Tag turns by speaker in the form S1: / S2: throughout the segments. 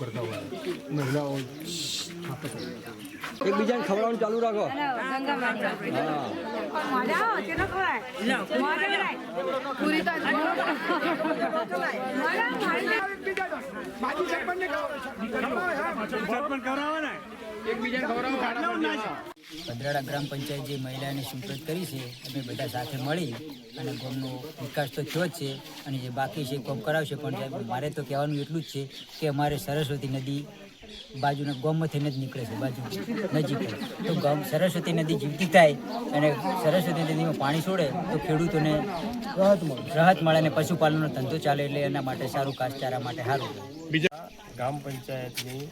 S1: કરતા હોય મહિલાઓ
S2: એકબીજાને ખવડાવવાનું ચાલુ રાખો.
S3: ભદ્રાડા ગ્રામ પંચાયત જે મહિલાને સુપ્રત કરી છે અમે બધા સાથે મળી અને ગામનો વિકાસ તો થયો જ છે અને જે બાકી છે કોમ કરાવશે. પણ મારે તો કહેવાનું એટલું જ છે કે અમારે સરસ્વતી નદી બાજુના ગામમાંથી જ નીકળે છે, બાજુ નજીક જ. તો ગામ સરસ્વતી નદી જીવતી થાય અને સરસ્વતી નદીમાં પાણી છોડે તો ખેડૂતોને રાહત મળે અને પશુપાલનનો ધંધો ચાલે, એટલે એના માટે સારું, ઘાસચારા માટે સારું.
S4: ગ્રામ પંચાયતની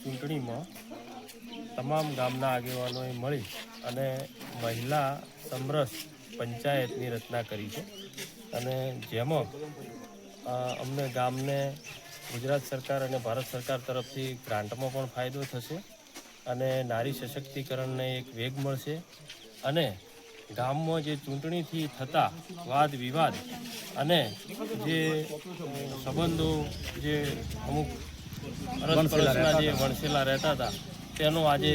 S4: ચૂંટણીમાં તમામ ગામના આગેવાનોએ મળી અને મહિલા સમરસ પંચાયતની રચના કરી છે અને જેમાં અમને ગામને ગુજરાત સરકાર અને ભારત સરકાર તરફથી ગ્રાન્ટમાં પણ ફાયદો થશે અને નારી સશક્તિકરણને એક વેગ મળશે અને ગામમાં જે ચૂંટણીથી થતા વાદ વિવાદ અને જે સંબંધો જે અમુક અરસપરસના જે વણસેલા રહેતા હતા તેનો આજે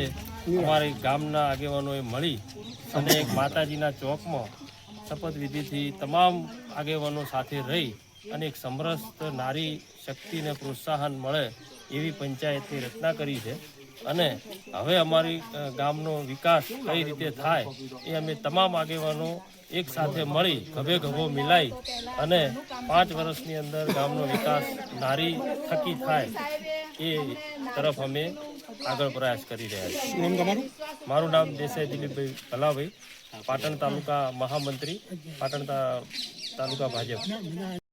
S4: અમારી ગામના આગેવાનોએ મળી અને એક માતાજીના ચોકમાં શપથવિધિથી તમામ આગેવાનો સાથે રહી અને એક સમરસ નારી શક્તિને પ્રોત્સાહન મળે એવી પંચાયતની રચના કરી છે અને હવે અમારી ગામનો વિકાસ કઈ રીતે થાય એ અમે તમામ આગેવાનો એક સાથે મળી ગભે ગભો મિલાઈ અને 5 વર્ષની અંદર ગામનો વિકાસ નારી થકી થાય એ તરફ અમે આગળ પ્રયાસ કરી રહ્યા છીએ. મારું નામ દેસાઈ દિલીપભાઈ ભલાભાઈ, પાટણ તાલુકા મહામંત્રી, પાટણ તાલુકા ભાજપ.